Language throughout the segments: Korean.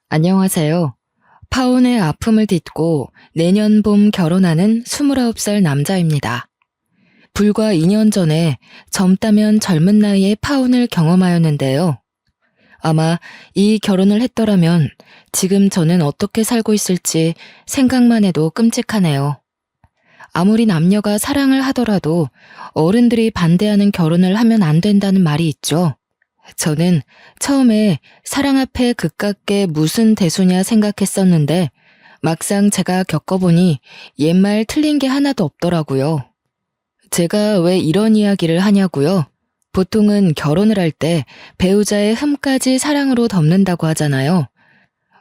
안녕하세요. 파혼의 아픔을 딛고 내년 봄 결혼하는 29살 남자입니다. 불과 2년 전에 젊다면 젊은 나이에 파혼을 경험하였는데요. 아마 이 결혼을 했더라면 지금 저는 어떻게 살고 있을지 생각만 해도 끔찍하네요. 아무리 남녀가 사랑을 하더라도 어른들이 반대하는 결혼을 하면 안 된다는 말이 있죠. 저는 처음에 사랑 앞에 그깟게 무슨 대수냐 생각했었는데 막상 제가 겪어보니 옛말 틀린 게 하나도 없더라고요. 제가 왜 이런 이야기를 하냐고요? 보통은 결혼을 할 때 배우자의 흠까지 사랑으로 덮는다고 하잖아요.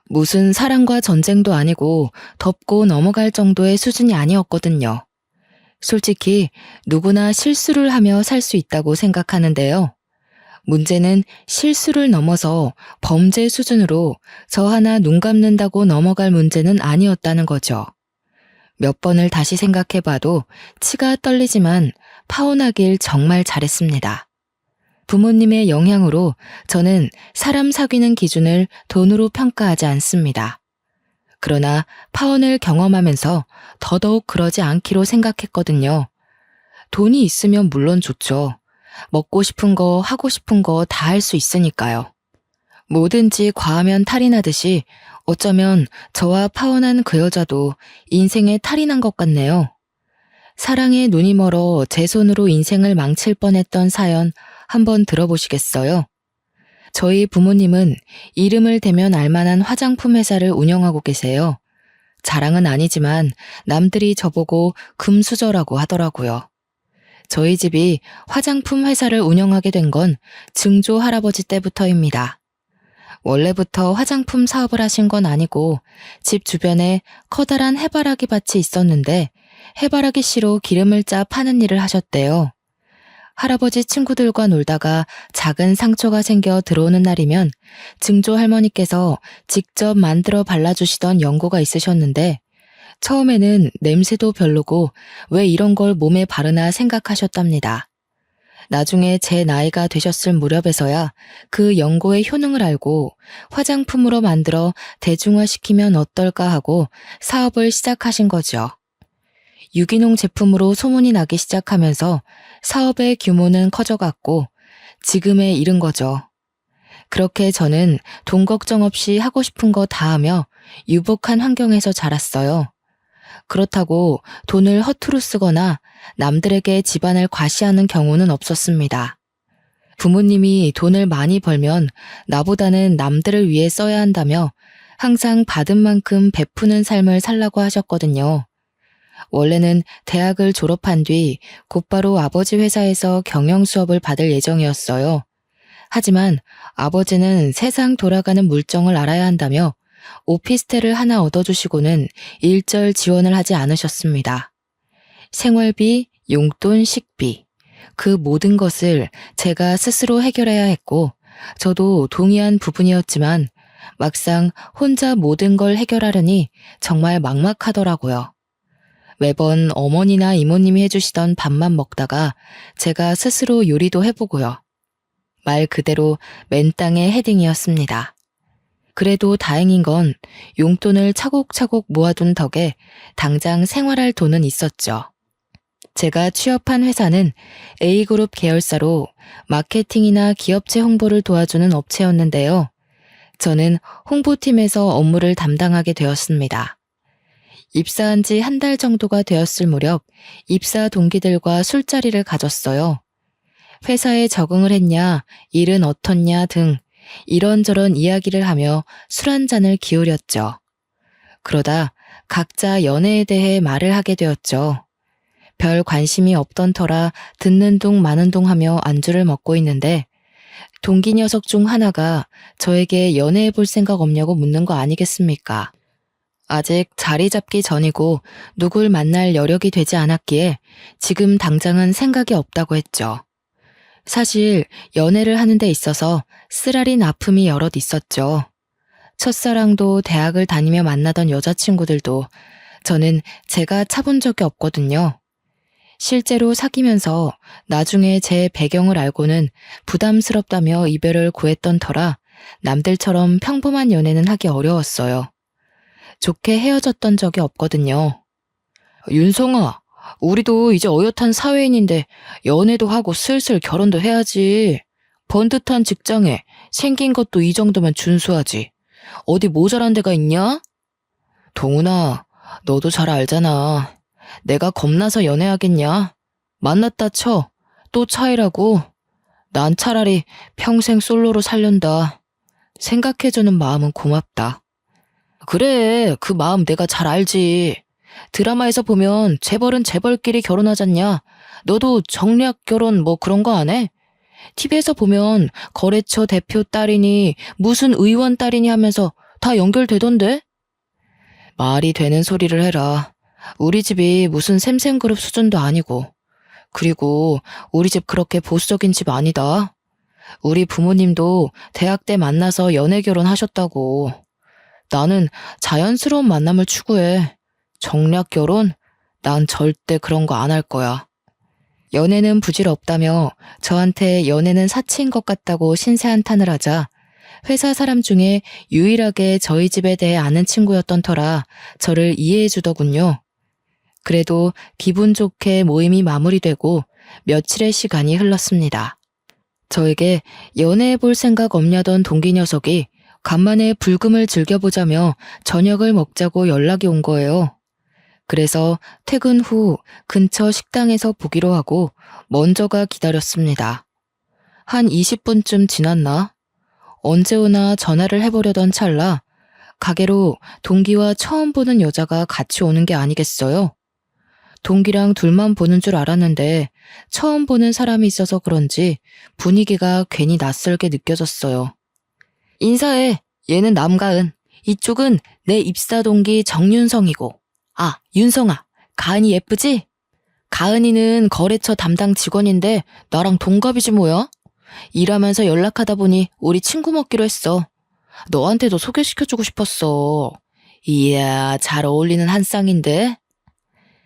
무슨 사랑과 전쟁도 아니고 덮고 넘어갈 정도의 수준이 아니었거든요. 솔직히 누구나 실수를 하며 살 수 있다고 생각하는데요. 문제는 실수를 넘어서 범죄 수준으로 저 하나 눈 감는다고 넘어갈 문제는 아니었다는 거죠. 몇 번을 다시 생각해봐도 치가 떨리지만 파혼하길 정말 잘했습니다. 부모님의 영향으로 저는 사람 사귀는 기준을 돈으로 평가하지 않습니다. 그러나 파혼을 경험하면서 더더욱 그러지 않기로 생각했거든요. 돈이 있으면 물론 좋죠. 먹고 싶은 거, 하고 싶은 거 다 할 수 있으니까요. 뭐든지 과하면 탈이 나듯이 어쩌면 저와 파혼한 그 여자도 인생에 탈이 난 것 같네요. 사랑에 눈이 멀어 제 손으로 인생을 망칠 뻔했던 사연 한번 들어보시겠어요? 저희 부모님은 이름을 대면 알만한 화장품 회사를 운영하고 계세요. 자랑은 아니지만 남들이 저보고 금수저라고 하더라고요. 저희 집이 화장품 회사를 운영하게 된 건 증조 할아버지 때부터입니다. 원래부터 화장품 사업을 하신 건 아니고 집 주변에 커다란 해바라기 밭이 있었는데 해바라기 씨로 기름을 짜 파는 일을 하셨대요. 할아버지 친구들과 놀다가 작은 상처가 생겨 들어오는 날이면 증조 할머니께서 직접 만들어 발라주시던 연고가 있으셨는데 처음에는 냄새도 별로고 왜 이런 걸 몸에 바르나 생각하셨답니다. 나중에 제 나이가 되셨을 무렵에서야 그 연고의 효능을 알고 화장품으로 만들어 대중화시키면 어떨까 하고 사업을 시작하신 거죠. 유기농 제품으로 소문이 나기 시작하면서 사업의 규모는 커져갔고 지금에 이른 거죠. 그렇게 저는 돈 걱정 없이 하고 싶은 거 다 하며 유복한 환경에서 자랐어요. 그렇다고 돈을 허투루 쓰거나 남들에게 집안을 과시하는 경우는 없었습니다. 부모님이 돈을 많이 벌면 나보다는 남들을 위해 써야 한다며 항상 받은 만큼 베푸는 삶을 살라고 하셨거든요. 원래는 대학을 졸업한 뒤 곧바로 아버지 회사에서 경영 수업을 받을 예정이었어요. 하지만 아버지는 세상 돌아가는 물정을 알아야 한다며 오피스텔을 하나 얻어주시고는 일절 지원을 하지 않으셨습니다. 생활비, 용돈, 식비, 그 모든 것을 제가 스스로 해결해야 했고 저도 동의한 부분이었지만 막상 혼자 모든 걸 해결하려니 정말 막막하더라고요. 매번 어머니나 이모님이 해주시던 밥만 먹다가 제가 스스로 요리도 해보고요. 말 그대로 맨땅에 헤딩이었습니다. 그래도 다행인 건 용돈을 차곡차곡 모아둔 덕에 당장 생활할 돈은 있었죠. 제가 취업한 회사는 A그룹 계열사로 마케팅이나 기업체 홍보를 도와주는 업체였는데요. 저는 홍보팀에서 업무를 담당하게 되었습니다. 입사한 지 한 달 정도가 되었을 무렵 입사 동기들과 술자리를 가졌어요. 회사에 적응을 했냐, 일은 어떻냐 등 이런저런 이야기를 하며 술 한 잔을 기울였죠. 그러다 각자 연애에 대해 말을 하게 되었죠. 별 관심이 없던 터라 듣는 둥 마는 둥 하며 안주를 먹고 있는데 동기 녀석 중 하나가 저에게 연애해 볼 생각 없냐고 묻는 거 아니겠습니까? 아직 자리 잡기 전이고 누굴 만날 여력이 되지 않았기에 지금 당장은 생각이 없다고 했죠. 사실 연애를 하는 데 있어서 쓰라린 아픔이 여럿 있었죠. 첫사랑도 대학을 다니며 만나던 여자친구들도 저는 제가 차본 적이 없거든요. 실제로 사귀면서 나중에 제 배경을 알고는 부담스럽다며 이별을 구했던 터라 남들처럼 평범한 연애는 하기 어려웠어요. 좋게 헤어졌던 적이 없거든요. 윤성아, 우리도 이제 어엿한 사회인인데 연애도 하고 슬슬 결혼도 해야지. 번듯한 직장에 생긴 것도 이 정도면 준수하지. 어디 모자란 데가 있냐? 동훈아, 너도 잘 알잖아. 내가 겁나서 연애하겠냐? 만났다 쳐. 또 차이라고. 난 차라리 평생 솔로로 살련다. 생각해주는 마음은 고맙다. 그래, 그 마음 내가 잘 알지. 드라마에서 보면 재벌은 재벌끼리 결혼하잖냐. 너도 정략 결혼 뭐 그런 거 안 해? TV에서 보면 거래처 대표 딸이니 무슨 의원 딸이니 하면서 다 연결되던데? 말이 되는 소리를 해라. 우리 집이 무슨 샘샘그룹 수준도 아니고. 그리고 우리 집 그렇게 보수적인 집 아니다. 우리 부모님도 대학 때 만나서 연애 결혼하셨다고. 나는 자연스러운 만남을 추구해. 정략 결혼? 난 절대 그런 거 안 할 거야. 연애는 부질없다며 저한테 연애는 사치인 것 같다고 신세한탄을 하자 회사 사람 중에 유일하게 저희 집에 대해 아는 친구였던 터라 저를 이해해 주더군요. 그래도 기분 좋게 모임이 마무리되고 며칠의 시간이 흘렀습니다. 저에게 연애해 볼 생각 없냐던 동기 녀석이 간만에 불금을 즐겨보자며 저녁을 먹자고 연락이 온 거예요. 그래서 퇴근 후 근처 식당에서 보기로 하고 먼저가 기다렸습니다. 한 20분쯤 지났나? 언제 오나 전화를 해보려던 찰나 가게로 동기와 처음 보는 여자가 같이 오는 게 아니겠어요? 동기랑 둘만 보는 줄 알았는데 처음 보는 사람이 있어서 그런지 분위기가 괜히 낯설게 느껴졌어요. 인사해. 얘는 남가은. 이쪽은 내 입사 동기 정윤성이고. 아, 윤성아. 가은이 예쁘지? 가은이는 거래처 담당 직원인데 나랑 동갑이지 뭐야? 일하면서 연락하다 보니 우리 친구 먹기로 했어. 너한테도 소개시켜주고 싶었어. 이야, 잘 어울리는 한 쌍인데?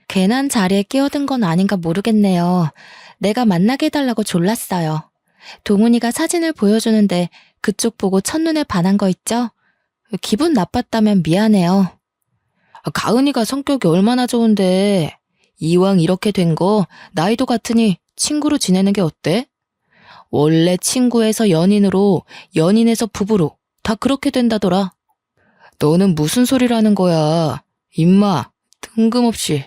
괜한 자리에 끼어든 건 아닌가 모르겠네요. 내가 만나게 해달라고 졸랐어요. 동훈이가 사진을 보여주는데 그쪽 보고 첫눈에 반한 거 있죠? 기분 나빴다면 미안해요. 가은이가 성격이 얼마나 좋은데 이왕 이렇게 된 거 나이도 같으니 친구로 지내는 게 어때? 원래 친구에서 연인으로, 연인에서 부부로 다 그렇게 된다더라. 너는 무슨 소리를 하는 거야? 임마, 뜬금없이.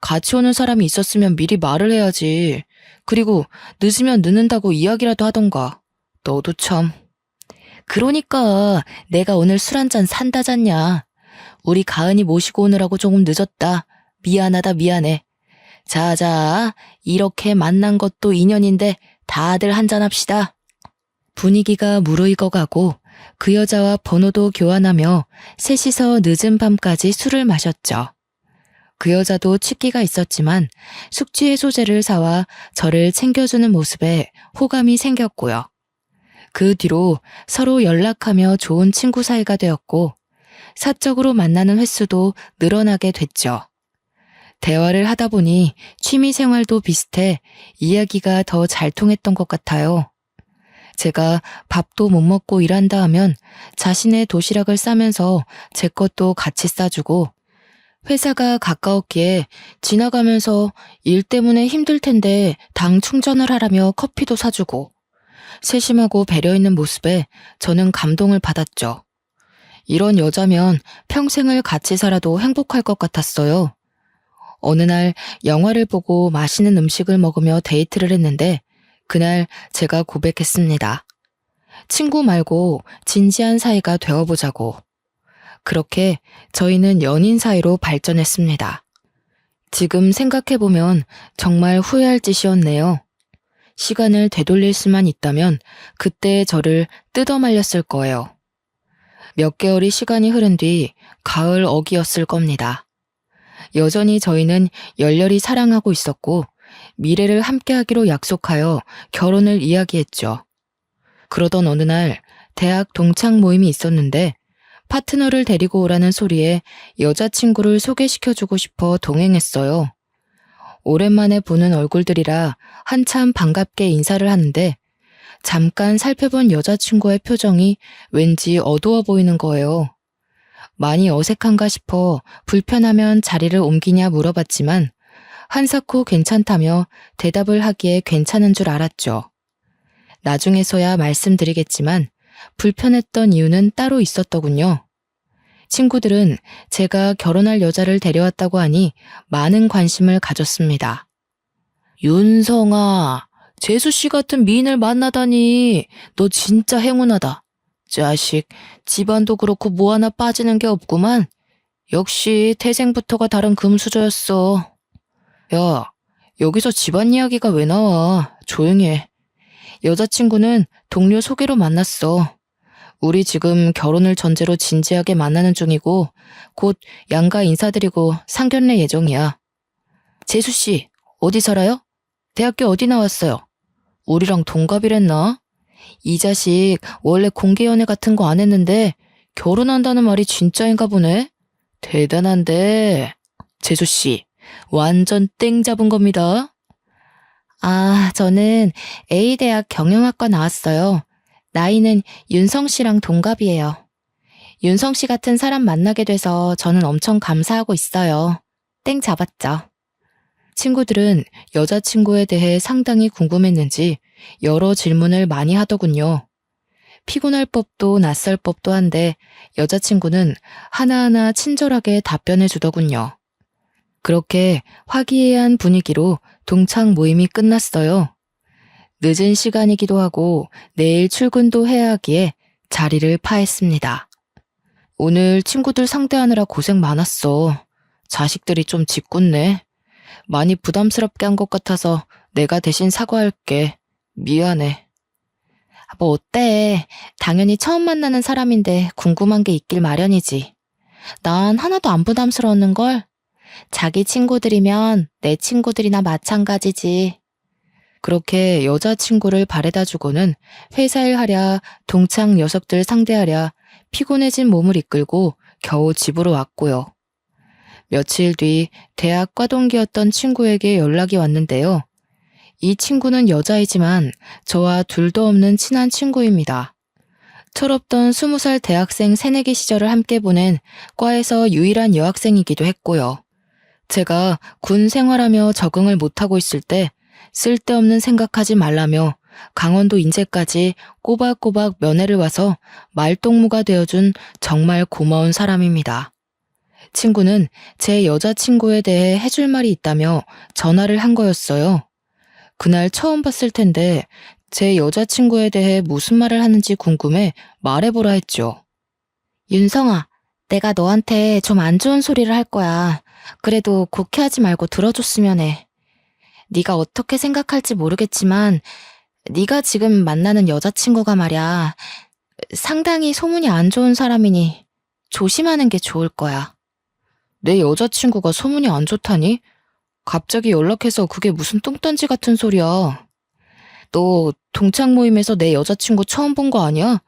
같이 오는 사람이 있었으면 미리 말을 해야지. 그리고 늦으면 늦는다고 이야기라도 하던가. 너도 참. 그러니까 내가 오늘 술 한잔 산다잖냐. 우리 가은이 모시고 오느라고 조금 늦었다. 미안하다 미안해. 자자, 이렇게 만난 것도 인연인데 다들 한잔합시다. 분위기가 무르익어가고 그 여자와 번호도 교환하며 셋이서 늦은 밤까지 술을 마셨죠. 그 여자도 취기가 있었지만 숙취 해소제를 사와 저를 챙겨주는 모습에 호감이 생겼고요. 그 뒤로 서로 연락하며 좋은 친구 사이가 되었고 사적으로 만나는 횟수도 늘어나게 됐죠. 대화를 하다 보니 취미 생활도 비슷해 이야기가 더 잘 통했던 것 같아요. 제가 밥도 못 먹고 일한다 하면 자신의 도시락을 싸면서 제 것도 같이 싸주고 회사가 가까웠기에 지나가면서 일 때문에 힘들 텐데 당 충전을 하라며 커피도 사주고 세심하고 배려 있는 모습에 저는 감동을 받았죠. 이런 여자면 평생을 같이 살아도 행복할 것 같았어요. 어느 날 영화를 보고 맛있는 음식을 먹으며 데이트를 했는데 그날 제가 고백했습니다. 친구 말고 진지한 사이가 되어보자고. 그렇게 저희는 연인 사이로 발전했습니다. 지금 생각해보면 정말 후회할 짓이었네요. 시간을 되돌릴 수만 있다면 그때 저를 뜯어말렸을 거예요. 몇 개월의 시간이 흐른 뒤 가을 어기였을 겁니다. 여전히 저희는 열렬히 사랑하고 있었고 미래를 함께하기로 약속하여 결혼을 이야기했죠. 그러던 어느 날 대학 동창 모임이 있었는데 파트너를 데리고 오라는 소리에 여자친구를 소개시켜주고 싶어 동행했어요. 오랜만에 보는 얼굴들이라 한참 반갑게 인사를 하는데 잠깐 살펴본 여자친구의 표정이 왠지 어두워 보이는 거예요. 많이 어색한가 싶어 불편하면 자리를 옮기냐 물어봤지만 한사코 괜찮다며 대답을 하기에 괜찮은 줄 알았죠. 나중에서야 말씀드리겠지만 불편했던 이유는 따로 있었더군요. 친구들은 제가 결혼할 여자를 데려왔다고 하니 많은 관심을 가졌습니다. 윤성아, 재수씨 같은 미인을 만나다니 너 진짜 행운하다. 자식, 집안도 그렇고 뭐 하나 빠지는 게 없구만. 역시 태생부터가 다른 금수저였어. 야, 여기서 집안 이야기가 왜 나와? 조용히 해. 여자친구는 동료 소개로 만났어. 우리 지금 결혼을 전제로 진지하게 만나는 중이고 곧 양가 인사드리고 상견례 예정이야. 재수씨, 어디 살아요? 대학교 어디 나왔어요? 우리랑 동갑이랬나? 이 자식 원래 공개연애 같은 거 안 했는데 결혼한다는 말이 진짜인가 보네? 대단한데. 재수씨, 완전 땡 잡은 겁니다. 아, 저는 A대학 경영학과 나왔어요. 나이는 윤성 씨랑 동갑이에요. 윤성 씨 같은 사람 만나게 돼서 저는 엄청 감사하고 있어요. 땡 잡았죠. 친구들은 여자친구에 대해 상당히 궁금했는지 여러 질문을 많이 하더군요. 피곤할 법도 낯설 법도 한데 여자친구는 하나하나 친절하게 답변해 주더군요. 그렇게 화기애애한 분위기로 동창 모임이 끝났어요. 늦은 시간이기도 하고 내일 출근도 해야 하기에 자리를 파했습니다. 오늘 친구들 상대하느라 고생 많았어. 자식들이 좀 짓궂네. 많이 부담스럽게 한 것 같아서 내가 대신 사과할게. 미안해. 뭐 어때? 당연히 처음 만나는 사람인데 궁금한 게 있길 마련이지. 난 하나도 안 부담스러웠는걸? 자기 친구들이면 내 친구들이나 마찬가지지. 그렇게 여자친구를 바래다 주고는 회사 일 하랴 동창 녀석들 상대하랴 피곤해진 몸을 이끌고 겨우 집으로 왔고요. 며칠 뒤 대학 과동기였던 친구에게 연락이 왔는데요. 이 친구는 여자이지만 저와 둘도 없는 친한 친구입니다. 철없던 20살 대학생 새내기 시절을 함께 보낸 과에서 유일한 여학생이기도 했고요. 제가 군 생활하며 적응을 못하고 있을 때 쓸데없는 생각하지 말라며 강원도 인제까지 꼬박꼬박 면회를 와서 말동무가 되어준 정말 고마운 사람입니다. 친구는 제 여자친구에 대해 해줄 말이 있다며 전화를 한 거였어요. 그날 처음 봤을 텐데 제 여자친구에 대해 무슨 말을 하는지 궁금해 말해보라 했죠. 윤성아, 내가 너한테 좀 안 좋은 소리를 할 거야. 그래도 곡해하지 말고 들어줬으면 해. 네가 어떻게 생각할지 모르겠지만 네가 지금 만나는 여자친구가 말이야. 상당히 소문이 안 좋은 사람이니 조심하는 게 좋을 거야. 내 여자친구가 소문이 안 좋다니? 갑자기 연락해서 그게 무슨 뚱딴지 같은 소리야. 너 동창 모임에서 내 여자친구 처음 본 거 아니야?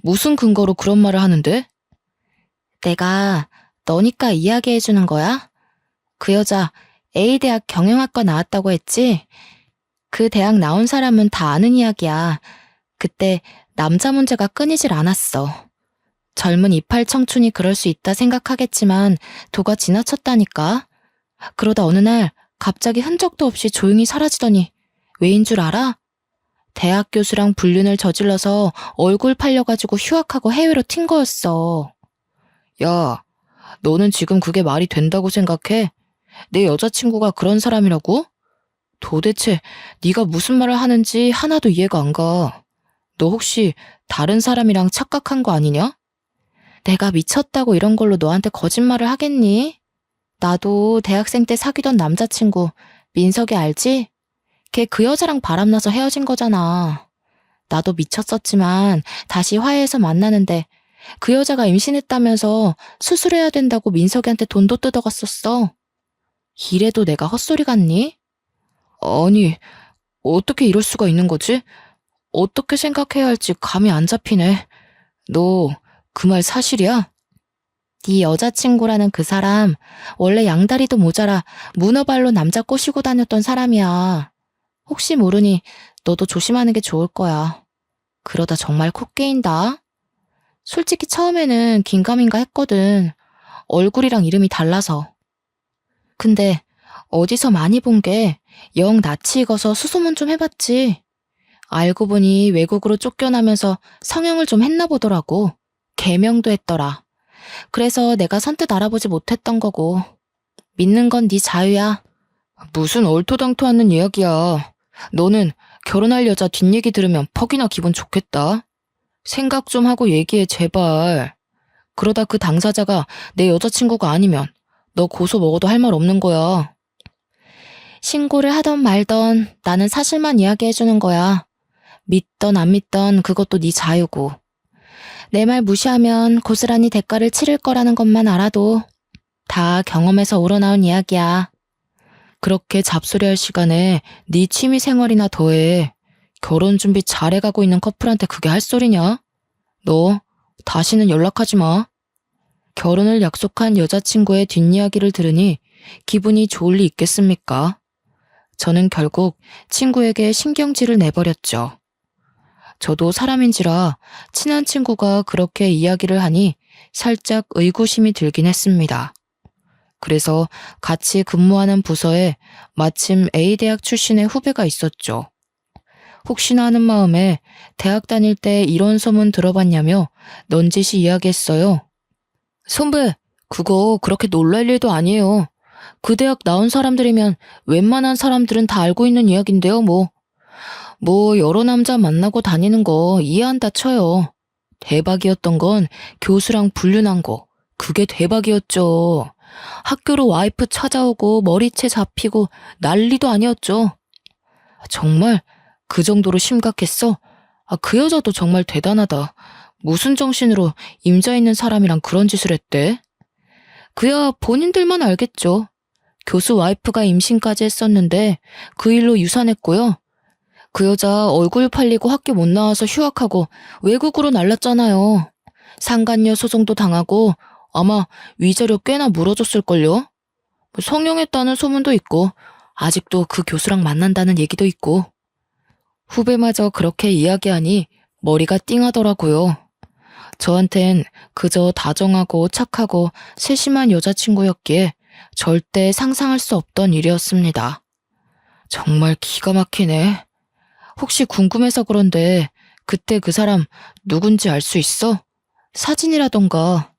무슨 근거로 그런 말을 하는데? 내가 너니까 이야기해주는 거야? 그 여자 A대학 경영학과 나왔다고 했지? 그 대학 나온 사람은 다 아는 이야기야. 그때 남자 문제가 끊이질 않았어. 젊은 이팔 청춘이 그럴 수 있다 생각하겠지만 도가 지나쳤다니까. 그러다 어느 날 갑자기 흔적도 없이 조용히 사라지더니 왜인 줄 알아? 대학 교수랑 불륜을 저질러서 얼굴 팔려가지고 휴학하고 해외로 튄 거였어. 야, 너는 지금 그게 말이 된다고 생각해? 내 여자친구가 그런 사람이라고? 도대체 네가 무슨 말을 하는지 하나도 이해가 안 가. 너 혹시 다른 사람이랑 착각한 거 아니냐? 내가 미쳤다고 이런 걸로 너한테 거짓말을 하겠니? 나도 대학생 때 사귀던 남자친구 민석이 알지? 걔 그 여자랑 바람나서 헤어진 거잖아. 나도 미쳤었지만 다시 화해해서 만나는데 그 여자가 임신했다면서 수술해야 된다고 민석이한테 돈도 뜯어갔었어. 이래도 내가 헛소리 같니? 아니, 어떻게 이럴 수가 있는 거지? 어떻게 생각해야 할지 감이 안 잡히네. 너 그 말 사실이야? 네 여자친구라는 그 사람 원래 양다리도 모자라 문어발로 남자 꼬시고 다녔던 사람이야. 혹시 모르니 너도 조심하는 게 좋을 거야. 그러다 정말 코 깨인다. 솔직히 처음에는 긴가민가 했거든. 얼굴이랑 이름이 달라서. 근데 어디서 많이 본 게 영 낯이 익어서 수소문 좀 해봤지. 알고 보니 외국으로 쫓겨나면서 성형을 좀 했나 보더라고. 개명도 했더라. 그래서 내가 선뜻 알아보지 못했던 거고. 믿는 건 네 자유야. 무슨 얼토당토 않는 이야기야. 너는 결혼할 여자 뒷얘기 들으면 퍽이나 기분 좋겠다. 생각 좀 하고 얘기해, 제발. 그러다 그 당사자가 내 여자친구가 아니면 너 고소 먹어도 할 말 없는 거야. 신고를 하던 말던 나는 사실만 이야기해주는 거야. 믿던 안 믿던 그것도 네 자유고. 내 말 무시하면 고스란히 대가를 치를 거라는 것만 알아도 다 경험에서 우러나온 이야기야. 그렇게 잡소리할 시간에 네 취미 생활이나 더해. 결혼 준비 잘해가고 있는 커플한테 그게 할 소리냐? 너 다시는 연락하지 마. 결혼을 약속한 여자친구의 뒷이야기를 들으니 기분이 좋을 리 있겠습니까? 저는 결국 친구에게 신경질을 내버렸죠. 저도 사람인지라 친한 친구가 그렇게 이야기를 하니 살짝 의구심이 들긴 했습니다. 그래서 같이 근무하는 부서에 마침 A대학 출신의 후배가 있었죠. 혹시나 하는 마음에 대학 다닐 때 이런 소문 들어봤냐며 넌지시 이야기했어요. 선배, 그거 그렇게 놀랄 일도 아니에요. 그 대학 나온 사람들이면 웬만한 사람들은 다 알고 있는 이야기인데요, 뭐. 여러 남자 만나고 다니는 거 이해한다 쳐요. 대박이었던 건 교수랑 불륜한 거. 그게 대박이었죠. 학교로 와이프 찾아오고 머리채 잡히고 난리도 아니었죠. 정말 그 정도로 심각했어? 그 여자도 정말 대단하다. 무슨 정신으로 임자 있는 사람이랑 그런 짓을 했대? 그야 본인들만 알겠죠. 교수 와이프가 임신까지 했었는데 그 일로 유산했고요. 그 여자 얼굴 팔리고 학교 못 나와서 휴학하고 외국으로 날랐잖아요. 상간녀 소송도 당하고 아마 위자료 꽤나 물어줬을걸요. 성형했다는 소문도 있고 아직도 그 교수랑 만난다는 얘기도 있고. 후배마저 그렇게 이야기하니 머리가 띵하더라고요. 저한텐 그저 다정하고 착하고 세심한 여자친구였기에 절대 상상할 수 없던 일이었습니다. 정말 기가 막히네. 혹시 궁금해서 그런데 그때 그 사람 누군지 알 수 있어? 사진이라던가.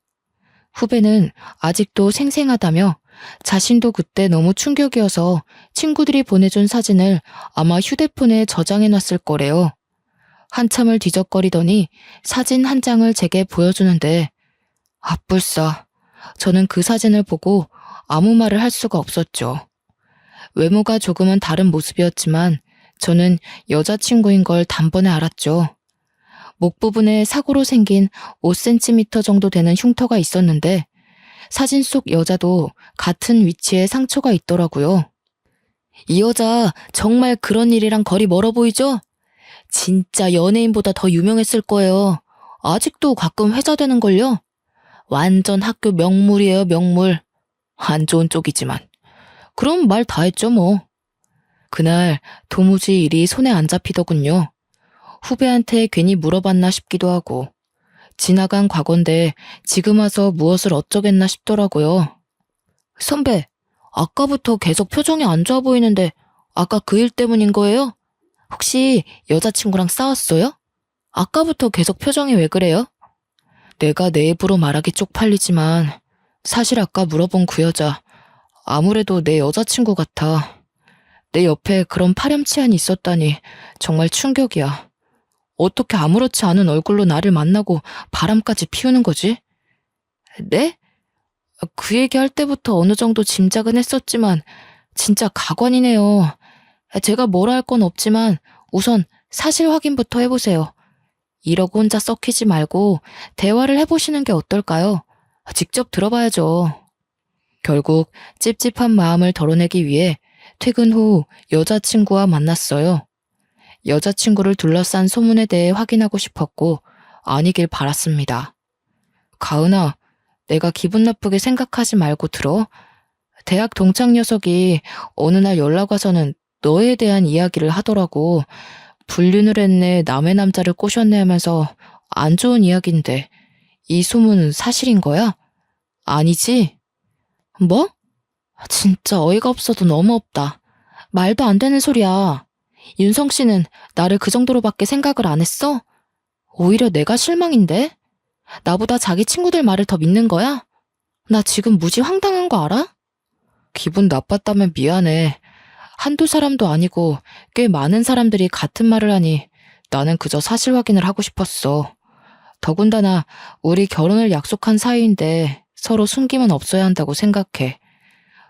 후배는 아직도 생생하다며 자신도 그때 너무 충격이어서 친구들이 보내준 사진을 아마 휴대폰에 저장해놨을 거래요. 한참을 뒤적거리더니 사진 한 장을 제게 보여주는데 아뿔싸. 저는 그 사진을 보고 아무 말을 할 수가 없었죠. 외모가 조금은 다른 모습이었지만 저는 여자친구인 걸 단번에 알았죠. 목 부분에 사고로 생긴 5cm 정도 되는 흉터가 있었는데 사진 속 여자도 같은 위치에 상처가 있더라고요. 이 여자 정말 그런 일이랑 거리 멀어 보이죠? 진짜 연예인보다 더 유명했을 거예요. 아직도 가끔 회자되는걸요? 완전 학교 명물이에요, 명물. 안 좋은 쪽이지만. 그럼 말 다 했죠, 뭐. 그날 도무지 일이 손에 안 잡히더군요. 후배한테 괜히 물어봤나 싶기도 하고. 지나간 과거인데 지금 와서 무엇을 어쩌겠나 싶더라고요. 선배, 아까부터 계속 표정이 안 좋아 보이는데 아까 그 일 때문인 거예요? 혹시 여자친구랑 싸웠어요? 아까부터 계속 표정이 왜 그래요? 내가 내 입으로 말하기 쪽팔리지만 사실 아까 물어본 그 여자 아무래도 내 여자친구 같아. 내 옆에 그런 파렴치한이 있었다니 정말 충격이야. 어떻게 아무렇지 않은 얼굴로 나를 만나고 바람까지 피우는 거지? 네? 그 얘기할 때부터 어느 정도 짐작은 했었지만 진짜 가관이네요. 제가 뭐라 할 건 없지만 우선 사실 확인부터 해보세요. 이러고 혼자 썩히지 말고 대화를 해보시는 게 어떨까요? 직접 들어봐야죠. 결국 찝찝한 마음을 덜어내기 위해 퇴근 후 여자친구와 만났어요. 여자친구를 둘러싼 소문에 대해 확인하고 싶었고 아니길 바랐습니다. 가은아, 내가 기분 나쁘게 생각하지 말고 들어. 대학 동창 녀석이 어느 날 연락 와서는 너에 대한 이야기를 하더라고. 불륜을 했네, 남의 남자를 꼬셨네 하면서 안 좋은 이야기인데 이 소문은 사실인 거야? 아니지? 뭐? 진짜 어이가 없어도 너무 없다. 말도 안 되는 소리야. 윤성 씨는 나를 그 정도로밖에 생각을 안 했어? 오히려 내가 실망인데? 나보다 자기 친구들 말을 더 믿는 거야? 나 지금 무지 황당한 거 알아? 기분 나빴다면 미안해. 한두 사람도 아니고 꽤 많은 사람들이 같은 말을 하니 나는 그저 사실 확인을 하고 싶었어. 더군다나 우리 결혼을 약속한 사이인데 서로 숨김은 없어야 한다고 생각해.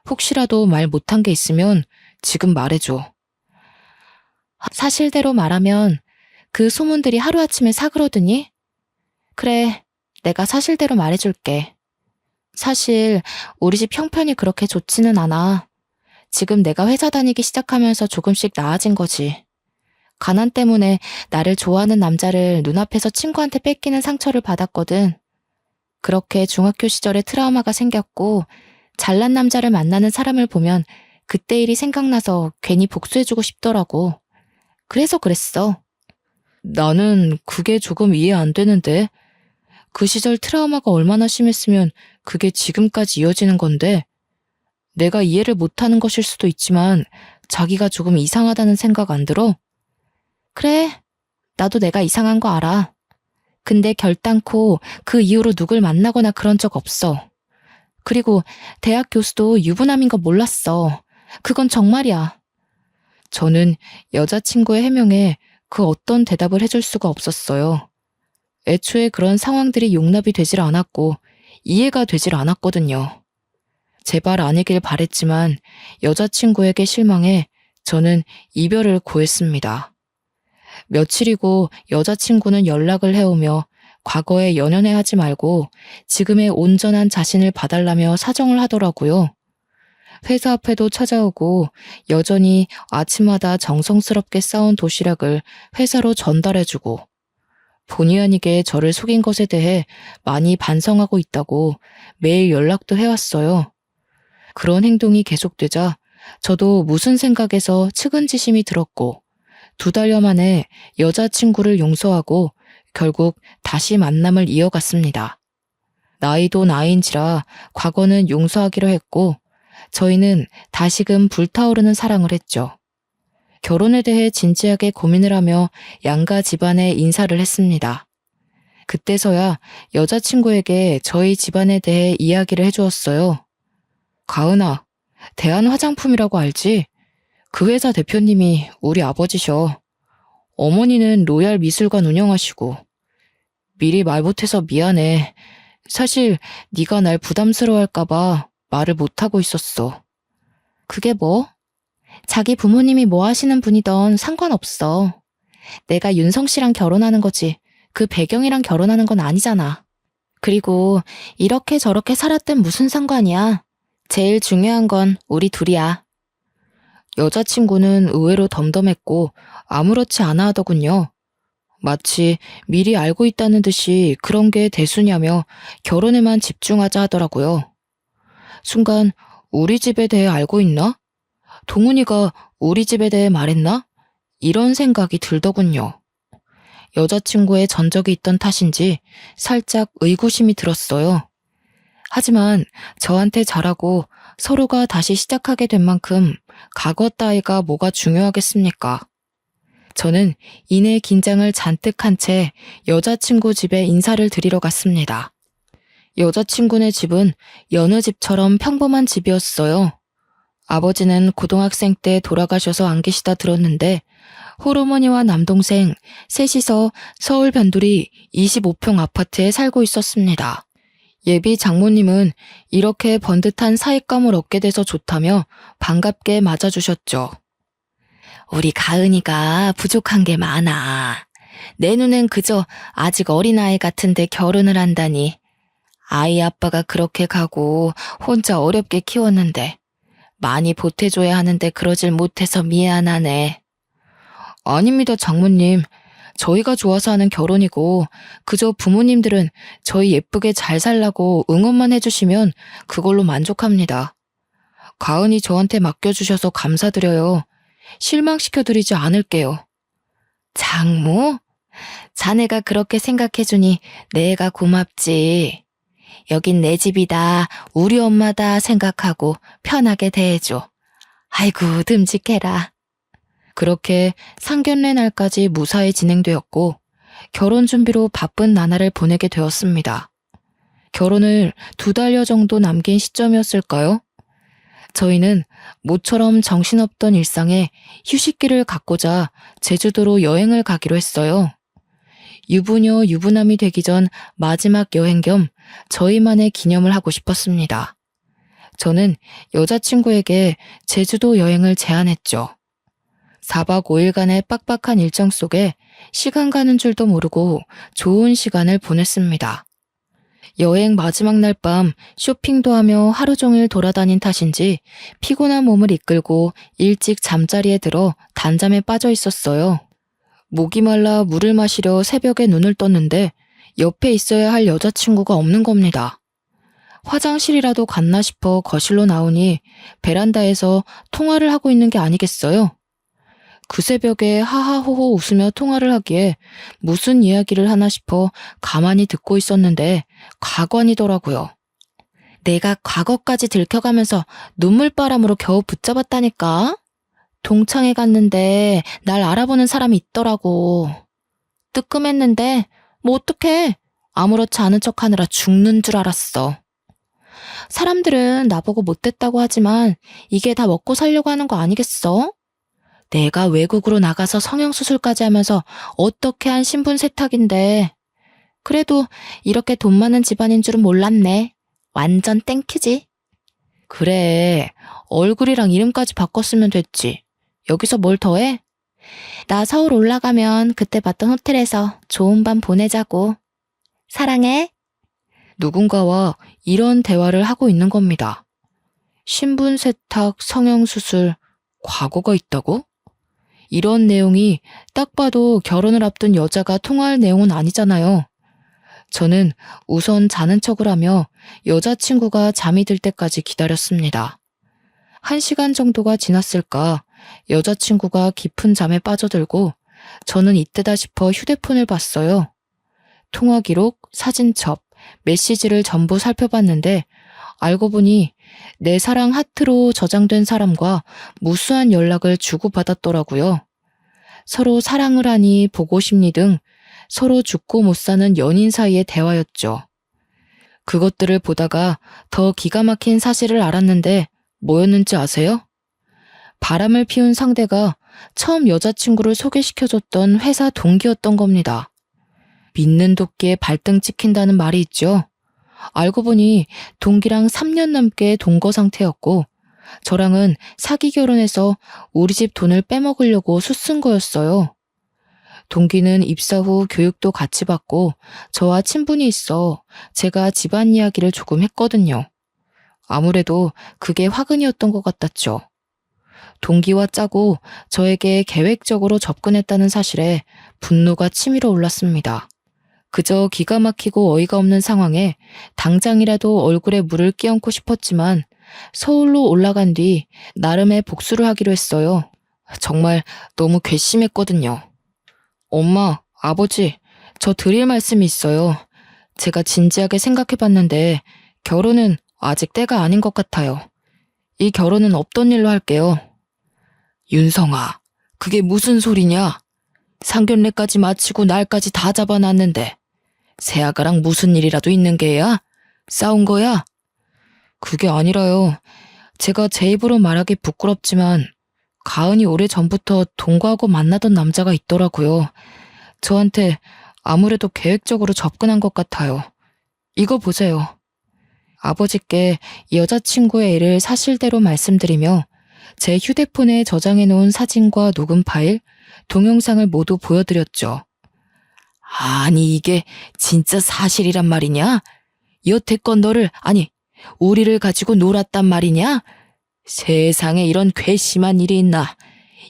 혹시라도 말 못한 게 있으면 지금 말해줘. 사실대로 말하면 그 소문들이 하루아침에 사그러드니? 그래, 내가 사실대로 말해줄게. 사실 우리 집 형편이 그렇게 좋지는 않아. 지금 내가 회사 다니기 시작하면서 조금씩 나아진 거지. 가난 때문에 나를 좋아하는 남자를 눈앞에서 친구한테 뺏기는 상처를 받았거든. 그렇게 중학교 시절에 트라우마가 생겼고 잘난 남자를 만나는 사람을 보면 그때 일이 생각나서 괜히 복수해주고 싶더라고. 그래서 그랬어. 나는 그게 조금 이해 안 되는데. 그 시절 트라우마가 얼마나 심했으면 그게 지금까지 이어지는 건데. 내가 이해를 못하는 것일 수도 있지만 자기가 조금 이상하다는 생각 안 들어? 그래, 나도 내가 이상한 거 알아. 근데 결단코 그 이후로 누굴 만나거나 그런 적 없어. 그리고 대학 교수도 유부남인 거 몰랐어. 그건 정말이야. 저는 여자친구의 해명에 그 어떤 대답을 해줄 수가 없었어요. 애초에 그런 상황들이 용납이 되질 않았고 이해가 되질 않았거든요. 제발 아니길 바랬지만 여자친구에게 실망해 저는 이별을 고했습니다. 며칠이고 여자친구는 연락을 해오며 과거에 연연해하지 말고 지금의 온전한 자신을 봐달라며 사정을 하더라고요. 회사 앞에도 찾아오고 여전히 아침마다 정성스럽게 싸온 도시락을 회사로 전달해주고 본의 아니게 저를 속인 것에 대해 많이 반성하고 있다고 매일 연락도 해왔어요. 그런 행동이 계속되자 저도 무슨 생각에서 측은지심이 들었고 2달여 만에 여자친구를 용서하고 결국 다시 만남을 이어갔습니다. 나이도 나이인지라 과거는 용서하기로 했고 저희는 다시금 불타오르는 사랑을 했죠. 결혼에 대해 진지하게 고민을 하며 양가 집안에 인사를 했습니다. 그때서야 여자친구에게 저희 집안에 대해 이야기를 해주었어요. 가은아, 대한화장품이라고 알지? 그 회사 대표님이 우리 아버지셔. 어머니는 로얄 미술관 운영하시고. 미리 말 못해서 미안해. 사실 네가 날 부담스러워할까봐 말을 못하고 있었어. 그게 뭐? 자기 부모님이 뭐 하시는 분이던 상관없어. 내가 윤성 씨랑 결혼하는 거지. 그 배경이랑 결혼하는 건 아니잖아. 그리고 이렇게 저렇게 살았든 무슨 상관이야. 제일 중요한 건 우리 둘이야. 여자친구는 의외로 덤덤했고 아무렇지 않아 하더군요. 마치 미리 알고 있다는 듯이 그런 게 대수냐며 결혼에만 집중하자 하더라고요. 순간 우리 집에 대해 알고 있나? 동훈이가 우리 집에 대해 말했나? 이런 생각이 들더군요. 여자친구의 전적이 있던 탓인지 살짝 의구심이 들었어요. 하지만 저한테 잘하고 서로가 다시 시작하게 된 만큼 과거 따위가 뭐가 중요하겠습니까? 저는 이내 긴장을 잔뜩 한 채 여자친구 집에 인사를 드리러 갔습니다. 여자친구네 집은 여느 집처럼 평범한 집이었어요. 아버지는 고등학생 때 돌아가셔서 안 계시다 들었는데 홀어머니와 남동생 셋이서 서울 변두리 25평 아파트에 살고 있었습니다. 예비 장모님은 이렇게 번듯한 사익감을 얻게 돼서 좋다며 반갑게 맞아주셨죠. 우리 가은이가 부족한 게 많아. 내 눈엔 그저 아직 어린아이 같은데 결혼을 한다니. 아이 아빠가 그렇게 가고 혼자 어렵게 키웠는데 많이 보태줘야 하는데 그러질 못해서 미안하네. 아닙니다, 장모님. 저희가 좋아서 하는 결혼이고 그저 부모님들은 저희 예쁘게 잘 살라고 응원만 해주시면 그걸로 만족합니다. 가은이 저한테 맡겨주셔서 감사드려요. 실망시켜드리지 않을게요. 장모? 자네가 그렇게 생각해주니 내가 고맙지. 여긴 내 집이다, 우리 엄마다 생각하고 편하게 대해줘. 아이고, 듬직해라. 그렇게 상견례 날까지 무사히 진행되었고 결혼 준비로 바쁜 나날을 보내게 되었습니다. 결혼을 2달여 정도 남긴 시점이었을까요? 저희는 모처럼 정신없던 일상에 휴식기를 갖고자 제주도로 여행을 가기로 했어요. 유부녀 유부남이 되기 전 마지막 여행 겸 저희만의 기념을 하고 싶었습니다. 저는 여자친구에게 제주도 여행을 제안했죠. 4박 5일간의 빡빡한 일정 속에 시간 가는 줄도 모르고 좋은 시간을 보냈습니다. 여행 마지막 날 밤 쇼핑도 하며 하루 종일 돌아다닌 탓인지 피곤한 몸을 이끌고 일찍 잠자리에 들어 단잠에 빠져 있었어요. 목이 말라 물을 마시려 새벽에 눈을 떴는데 옆에 있어야 할 여자친구가 없는 겁니다. 화장실이라도 갔나 싶어 거실로 나오니 베란다에서 통화를 하고 있는 게 아니겠어요? 그 새벽에 하하호호 웃으며 통화를 하기에 무슨 이야기를 하나 싶어 가만히 듣고 있었는데 가관이더라고요. 내가 과거까지 들켜가면서 눈물바람으로 겨우 붙잡았다니까? 동창회 갔는데 날 알아보는 사람이 있더라고. 뜨끔했는데 뭐 어떡해. 아무렇지 않은 척하느라 죽는 줄 알았어. 사람들은 나보고 못됐다고 하지만 이게 다 먹고 살려고 하는 거 아니겠어? 내가 외국으로 나가서 성형수술까지 하면서 어떻게 한 신분 세탁인데. 그래도 이렇게 돈 많은 집안인 줄은 몰랐네. 완전 땡큐지. 그래, 얼굴이랑 이름까지 바꿨으면 됐지. 여기서 뭘 더해? 나 서울 올라가면 그때 봤던 호텔에서 좋은 밤 보내자고. 사랑해. 누군가와 이런 대화를 하고 있는 겁니다. 신분 세탁, 성형수술, 과거가 있다고? 이런 내용이 딱 봐도 결혼을 앞둔 여자가 통화할 내용은 아니잖아요. 저는 우선 자는 척을 하며 여자친구가 잠이 들 때까지 기다렸습니다. 1시간 정도가 지났을까 여자친구가 깊은 잠에 빠져들고 저는 이때다 싶어 휴대폰을 봤어요. 통화 기록, 사진첩, 메시지를 전부 살펴봤는데 알고 보니 내 사랑 하트로 저장된 사람과 무수한 연락을 주고받았더라고요. 서로 사랑을 하니 보고 싶니 등 서로 죽고 못 사는 연인 사이의 대화였죠. 그것들을 보다가 더 기가 막힌 사실을 알았는데 뭐였는지 아세요? 바람을 피운 상대가 처음 여자친구를 소개시켜줬던 회사 동기였던 겁니다. 믿는 도끼에 발등 찍힌다는 말이 있죠. 알고 보니 동기랑 3년 넘게 동거 상태였고 저랑은 사기 결혼해서 우리 집 돈을 빼먹으려고 수쓴 거였어요. 동기는 입사 후 교육도 같이 받고 저와 친분이 있어 제가 집안 이야기를 조금 했거든요. 아무래도 그게 화근이었던 것 같았죠. 동기와 짜고 저에게 계획적으로 접근했다는 사실에 분노가 치밀어 올랐습니다. 그저 기가 막히고 어이가 없는 상황에 당장이라도 얼굴에 물을 끼얹고 싶었지만 서울로 올라간 뒤 나름의 복수를 하기로 했어요. 정말 너무 괘씸했거든요. 엄마, 아버지, 저 드릴 말씀이 있어요. 제가 진지하게 생각해봤는데 결혼은 아직 때가 아닌 것 같아요. 이 결혼은 없던 일로 할게요. 윤성아, 그게 무슨 소리냐? 상견례까지 마치고 날까지 다 잡아놨는데 새아가랑 무슨 일이라도 있는 게야? 싸운 거야? 그게 아니라요. 제가 제 입으로 말하기 부끄럽지만 가은이 오래전부터 동거하고 만나던 남자가 있더라고요. 저한테 아무래도 계획적으로 접근한 것 같아요. 이거 보세요. 아버지께 여자친구의 일을 사실대로 말씀드리며 제 휴대폰에 저장해놓은 사진과 녹음 파일, 동영상을 모두 보여드렸죠. 아니 이게 진짜 사실이란 말이냐? 여태껏 우리를 가지고 놀았단 말이냐? 세상에 이런 괘씸한 일이 있나?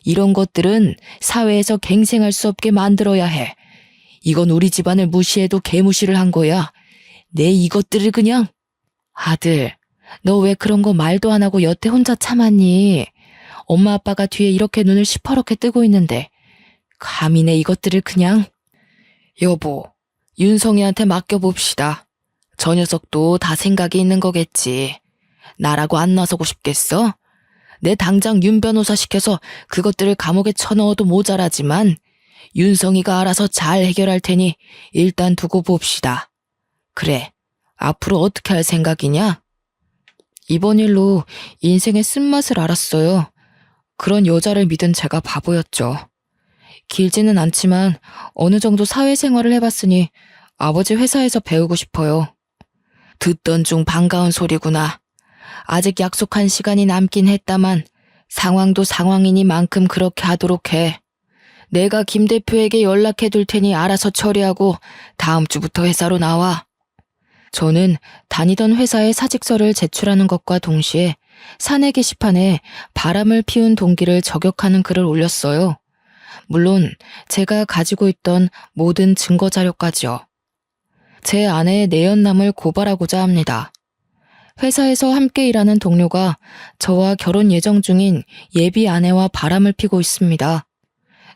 이런 것들은 사회에서 갱생할 수 없게 만들어야 해. 이건 우리 집안을 무시해도 개무시를 한 거야. 내 이것들을 그냥... 아들, 너 왜 그런 거 말도 안 하고 여태 혼자 참았니? 엄마 아빠가 뒤에 이렇게 눈을 시퍼렇게 뜨고 있는데 감히 내 이것들을 그냥. 여보, 윤성이한테 맡겨봅시다. 저 녀석도 다 생각이 있는 거겠지. 나라고 안 나서고 싶겠어? 내 당장 윤 변호사 시켜서 그것들을 감옥에 쳐넣어도 모자라지만 윤성이가 알아서 잘 해결할 테니 일단 두고 봅시다. 그래, 앞으로 어떻게 할 생각이냐? 이번 일로 인생의 쓴맛을 알았어요. 그런 여자를 믿은 제가 바보였죠. 길지는 않지만 어느 정도 사회생활을 해봤으니 아버지 회사에서 배우고 싶어요. 듣던 중 반가운 소리구나. 아직 약속한 시간이 남긴 했다만 상황도 상황이니만큼 그렇게 하도록 해. 내가 김 대표에게 연락해 둘 테니 알아서 처리하고 다음 주부터 회사로 나와. 저는 다니던 회사에 사직서를 제출하는 것과 동시에 사내 게시판에 바람을 피운 동기를 저격하는 글을 올렸어요. 물론 제가 가지고 있던 모든 증거 자료까지요. 제 아내의 내연남을 고발하고자 합니다. 회사에서 함께 일하는 동료가 저와 결혼 예정 중인 예비 아내와 바람을 피고 있습니다.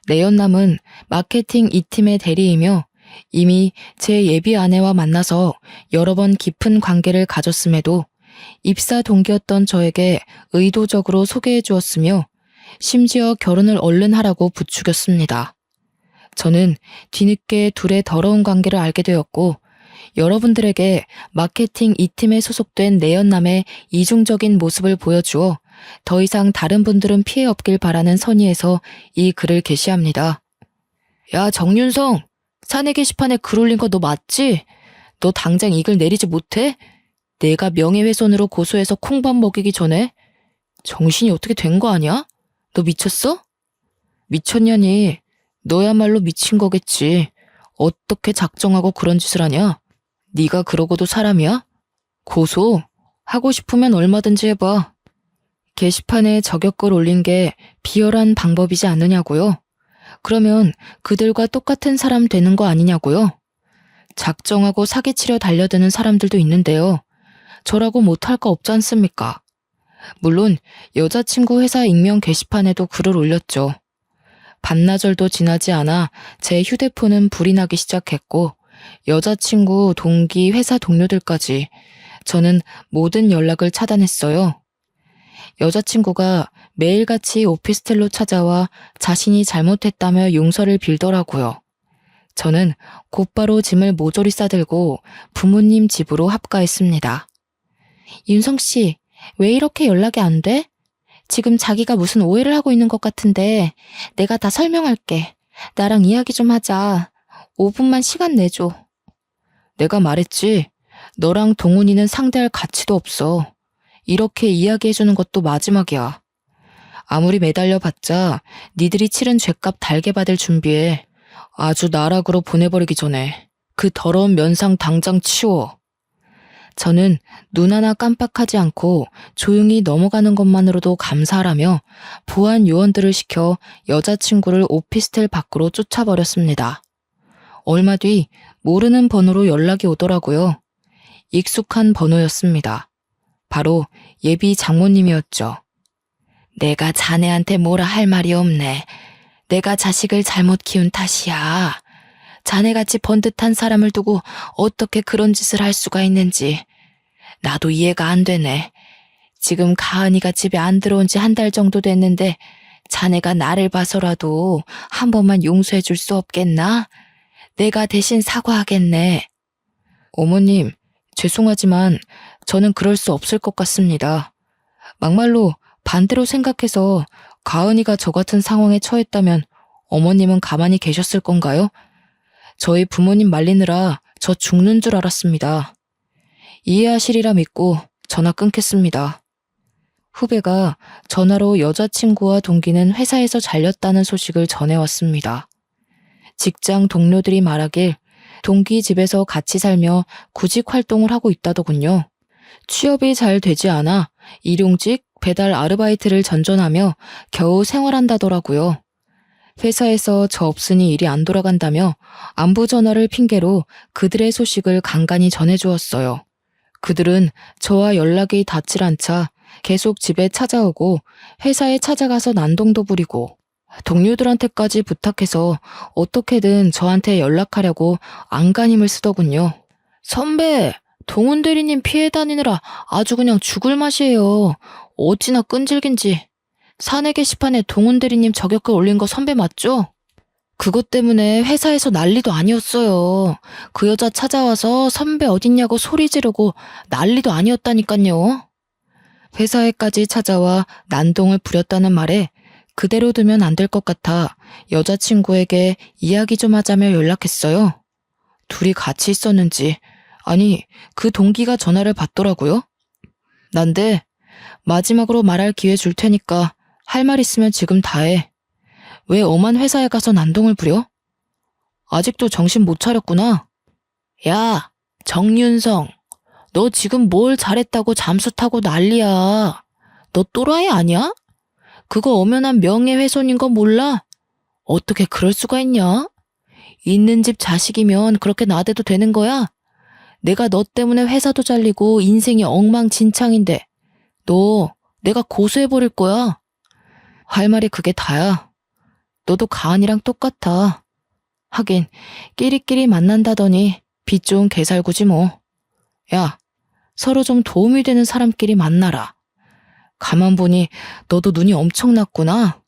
내연남은 마케팅 2팀의 대리이며 이미 제 예비 아내와 만나서 여러 번 깊은 관계를 가졌음에도 입사 동기였던 저에게 의도적으로 소개해 주었으며 심지어 결혼을 얼른 하라고 부추겼습니다. 저는 뒤늦게 둘의 더러운 관계를 알게 되었고 여러분들에게 마케팅 2팀에 소속된 내연남의 이중적인 모습을 보여주어 더 이상 다른 분들은 피해 없길 바라는 선의에서 이 글을 게시합니다. 야, 정윤성! 사내 게시판에 글 올린 거 너 맞지? 너 당장 이 글 내리지 못해? 내가 명예훼손으로 고소해서 콩밥 먹이기 전에? 정신이 어떻게 된 거 아니야? 너 미쳤어? 미쳤냐니? 너야말로 미친 거겠지. 어떻게 작정하고 그런 짓을 하냐? 네가 그러고도 사람이야? 고소? 하고 싶으면 얼마든지 해봐. 게시판에 저격글 올린 게 비열한 방법이지 않느냐고요? 그러면 그들과 똑같은 사람 되는 거 아니냐고요? 작정하고 사기치려 달려드는 사람들도 있는데요. 저라고 못할 거 없지 않습니까? 물론 여자친구 회사 익명 게시판에도 글을 올렸죠. 반나절도 지나지 않아 제 휴대폰은 불이 나기 시작했고 여자친구, 동기, 회사 동료들까지 저는 모든 연락을 차단했어요. 여자친구가 매일같이 오피스텔로 찾아와 자신이 잘못했다며 용서를 빌더라고요. 저는 곧바로 짐을 모조리 싸들고 부모님 집으로 합가했습니다. 윤성 씨, 왜 이렇게 연락이 안 돼? 지금 자기가 무슨 오해를 하고 있는 것 같은데 내가 다 설명할게. 나랑 이야기 좀 하자. 5분만 시간 내줘. 내가 말했지. 너랑 동훈이는 상대할 가치도 없어. 이렇게 이야기해주는 것도 마지막이야. 아무리 매달려봤자 니들이 치른 죗값 달게 받을 준비해. 아주 나락으로 보내버리기 전에 그 더러운 면상 당장 치워. 저는 눈 하나 깜빡하지 않고 조용히 넘어가는 것만으로도 감사하라며 보안 요원들을 시켜 여자친구를 오피스텔 밖으로 쫓아버렸습니다. 얼마 뒤 모르는 번호로 연락이 오더라고요. 익숙한 번호였습니다. 바로 예비 장모님이었죠. 내가 자네한테 뭐라 할 말이 없네. 내가 자식을 잘못 키운 탓이야. 자네같이 번듯한 사람을 두고 어떻게 그런 짓을 할 수가 있는지 나도 이해가 안 되네. 지금 가은이가 집에 안 들어온 지 한 달 정도 됐는데 자네가 나를 봐서라도 한 번만 용서해 줄 수 없겠나? 내가 대신 사과하겠네. 어머님, 죄송하지만 저는 그럴 수 없을 것 같습니다. 막말로 반대로 생각해서 가은이가 저 같은 상황에 처했다면 어머님은 가만히 계셨을 건가요? 저희 부모님 말리느라 저 죽는 줄 알았습니다. 이해하시리라 믿고 전화 끊겠습니다. 후배가 전화로 여자친구와 동기는 회사에서 잘렸다는 소식을 전해왔습니다. 직장 동료들이 말하길 동기 집에서 같이 살며 구직 활동을 하고 있다더군요. 취업이 잘 되지 않아 일용직, 배달 아르바이트를 전전하며 겨우 생활한다더라고요. 회사에서 저 없으니 일이 안 돌아간다며 안부 전화를 핑계로 그들의 소식을 간간히 전해주었어요. 그들은 저와 연락이 닿질 않자 계속 집에 찾아오고 회사에 찾아가서 난동도 부리고 동료들한테까지 부탁해서 어떻게든 저한테 연락하려고 안간힘을 쓰더군요. 선배, 동훈 대리님 피해 다니느라 아주 그냥 죽을 맛이에요. 어찌나 끈질긴지. 사내 게시판에 동훈 대리님 저격글 올린 거 선배 맞죠? 그것 때문에 회사에서 난리도 아니었어요. 그 여자 찾아와서 선배 어딨냐고 소리 지르고 난리도 아니었다니깐요. 회사에까지 찾아와 난동을 부렸다는 말에 그대로 두면 안 될 것 같아 여자친구에게 이야기 좀 하자며 연락했어요. 둘이 같이 있었는지, 아니, 그 동기가 전화를 받더라고요. 난데 마지막으로 말할 기회 줄 테니까 할 말 있으면 지금 다 해. 왜 엄한 회사에 가서 난동을 부려? 아직도 정신 못 차렸구나. 야, 정윤성, 너 지금 뭘 잘했다고 잠수 타고 난리야. 너 또라이 아니야? 그거 엄연한 명예훼손인 거 몰라? 어떻게 그럴 수가 있냐? 있는 집 자식이면 그렇게 나대도 되는 거야? 내가 너 때문에 회사도 잘리고 인생이 엉망진창인데 너 내가 고소해버릴 거야. 할 말이 그게 다야. 너도 가은이랑 똑같아. 하긴 끼리끼리 만난다더니 빚 좋은 개살구지 뭐. 야, 서로 좀 도움이 되는 사람끼리 만나라. 가만 보니 너도 눈이 엄청났구나.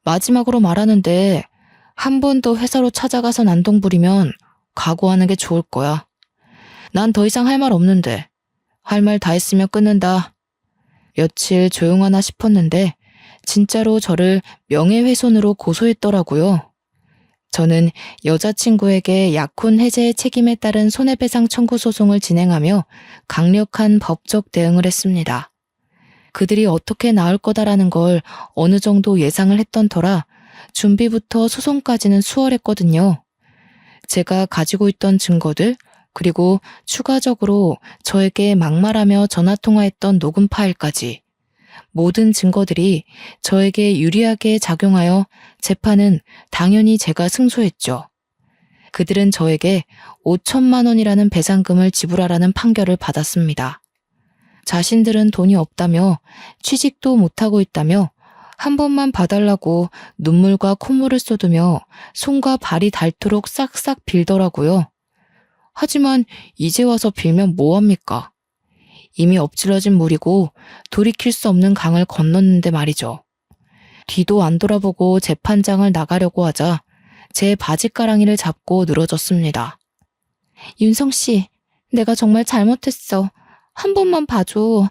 마지막으로 말하는데 한 번 더 회사로 찾아가서 난동 부리면 각오하는 게 좋을 거야. 난 더 이상 할 말 없는데 할 말 다 했으면 끊는다. 며칠 조용하나 싶었는데 진짜로 저를 명예훼손으로 고소했더라고요. 저는 여자친구에게 약혼 해제의 책임에 따른 손해배상 청구 소송을 진행하며 강력한 법적 대응을 했습니다. 그들이 어떻게 나올 거다라는 걸 어느 정도 예상을 했던 터라 준비부터 소송까지는 수월했거든요. 제가 가지고 있던 증거들, 그리고 추가적으로 저에게 막말하며 전화통화했던 녹음 파일까지 모든 증거들이 저에게 유리하게 작용하여 재판은 당연히 제가 승소했죠. 그들은 저에게 5천만 원이라는 배상금을 지불하라는 판결을 받았습니다. 자신들은 돈이 없다며 취직도 못하고 있다며 한 번만 봐달라고 눈물과 콧물을 쏟으며 손과 발이 닳도록 싹싹 빌더라고요. 하지만 이제 와서 빌면 뭐합니까? 이미 엎질러진 물이고 돌이킬 수 없는 강을 건넜는데 말이죠. 뒤도 안 돌아보고 재판장을 나가려고 하자 제 바지가랑이를 잡고 늘어졌습니다. 윤성 씨, 내가 정말 잘못했어. 한 번만 봐줘.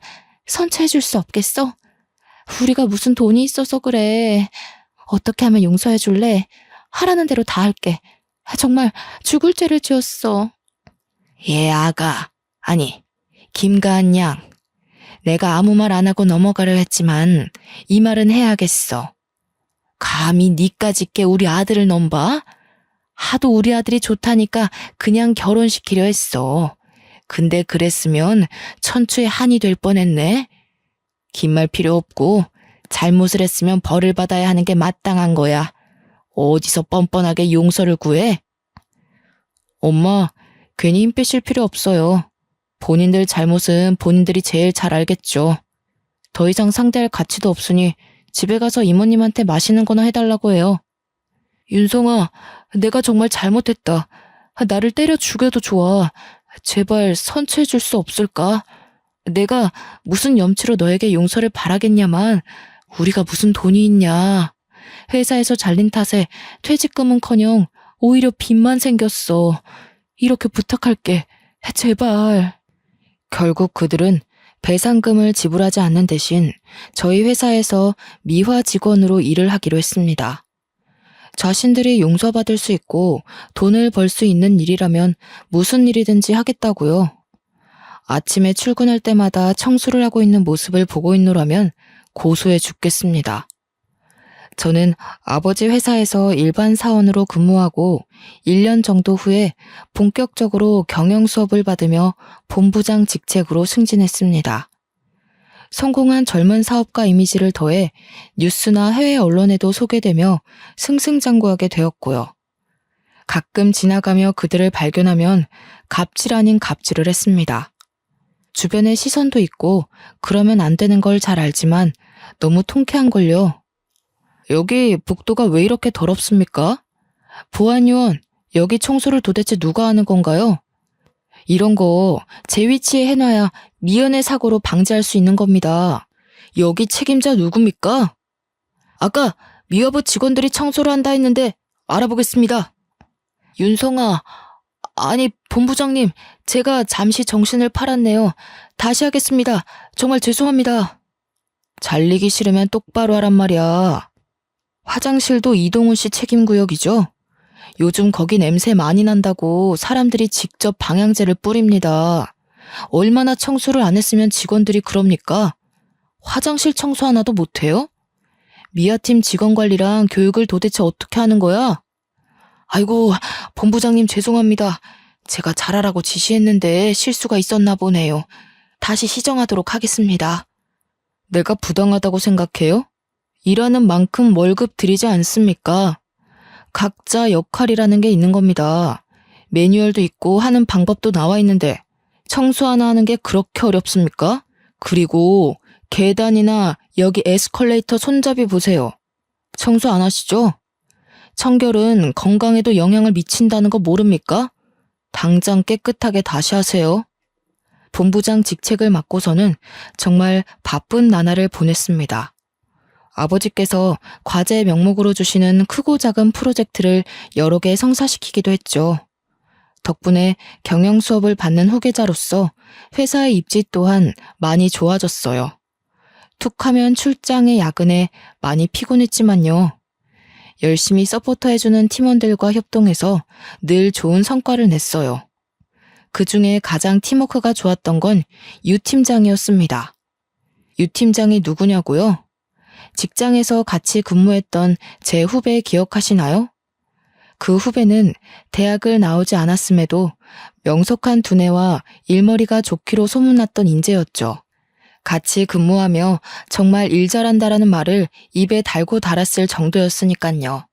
선처해줄 수 없겠어? 우리가 무슨 돈이 있어서 그래. 어떻게 하면 용서해줄래? 하라는 대로 다 할게. 정말 죽을 죄를 지었어. 예, 아가. 아니, 김가은 양. 내가 아무 말 안 하고 넘어가려 했지만 이 말은 해야겠어. 감히 니까짓 게 우리 아들을 넘봐? 하도 우리 아들이 좋다니까 그냥 결혼시키려 했어. 근데 그랬으면 천추의 한이 될 뻔했네. 긴 말 필요 없고 잘못을 했으면 벌을 받아야 하는 게 마땅한 거야. 어디서 뻔뻔하게 용서를 구해? 엄마, 괜히 힘 빼실 필요 없어요. 본인들 잘못은 본인들이 제일 잘 알겠죠. 더 이상 상대할 가치도 없으니 집에 가서 이모님한테 맛있는 거나 해달라고 해요. 윤성아, 내가 정말 잘못했다. 나를 때려 죽여도 좋아. 제발 선처해줄 수 없을까? 내가 무슨 염치로 너에게 용서를 바라겠냐만 우리가 무슨 돈이 있냐. 회사에서 잘린 탓에 퇴직금은커녕 오히려 빚만 생겼어. 이렇게 부탁할게. 제발. 결국 그들은 배상금을 지불하지 않는 대신 저희 회사에서 미화 직원으로 일을 하기로 했습니다. 자신들이 용서받을 수 있고 돈을 벌 수 있는 일이라면 무슨 일이든지 하겠다고요. 아침에 출근할 때마다 청소를 하고 있는 모습을 보고 있노라면 고소해 죽겠습니다. 저는 아버지 회사에서 일반 사원으로 근무하고 1년 정도 후에 본격적으로 경영 수업을 받으며 본부장 직책으로 승진했습니다. 성공한 젊은 사업가 이미지를 더해 뉴스나 해외 언론에도 소개되며 승승장구하게 되었고요. 가끔 지나가며 그들을 발견하면 갑질 아닌 갑질을 했습니다. 주변에 시선도 있고 그러면 안 되는 걸 잘 알지만 너무 통쾌한걸요. 여기 복도가 왜 이렇게 더럽습니까? 보안요원, 여기 청소를 도대체 누가 하는 건가요? 이런 거 제 위치에 해놔야 미연의 사고로 방지할 수 있는 겁니다. 여기 책임자 누굽니까? 아까 미화부 직원들이 청소를 한다 했는데 알아보겠습니다. 윤성아, 아니 본부장님, 제가 잠시 정신을 팔았네요. 다시 하겠습니다. 정말 죄송합니다. 잘리기 싫으면 똑바로 하란 말이야. 화장실도 이동훈 씨 책임 구역이죠? 요즘 거기 냄새 많이 난다고 사람들이 직접 방향제를 뿌립니다. 얼마나 청소를 안 했으면 직원들이 그럽니까? 화장실 청소 하나도 못해요? 미아팀 직원 관리랑 교육을 도대체 어떻게 하는 거야? 아이고, 본부장님 죄송합니다. 제가 잘하라고 지시했는데 실수가 있었나 보네요. 다시 시정하도록 하겠습니다. 내가 부당하다고 생각해요? 일하는 만큼 월급 드리지 않습니까? 각자 역할이라는 게 있는 겁니다. 매뉴얼도 있고 하는 방법도 나와 있는데 청소 하나 하는 게 그렇게 어렵습니까? 그리고 계단이나 여기 에스컬레이터 손잡이 보세요. 청소 안 하시죠? 청결은 건강에도 영향을 미친다는 거 모릅니까? 당장 깨끗하게 다시 하세요. 본부장 직책을 맡고서는 정말 바쁜 나날을 보냈습니다. 아버지께서 과제 명목으로 주시는 크고 작은 프로젝트를 여러 개 성사시키기도 했죠. 덕분에 경영 수업을 받는 후계자로서 회사의 입지 또한 많이 좋아졌어요. 툭하면 출장에 야근에 많이 피곤했지만요. 열심히 서포터해주는 팀원들과 협동해서 늘 좋은 성과를 냈어요. 그중에 가장 팀워크가 좋았던 건 유 팀장이었습니다. 유 팀장이 누구냐고요? 직장에서 같이 근무했던 제 후배 기억하시나요? 그 후배는 대학을 나오지 않았음에도 명석한 두뇌와 일머리가 좋기로 소문났던 인재였죠. 같이 근무하며 정말 일 잘한다라는 말을 입에 달고 달았을 정도였으니깐요.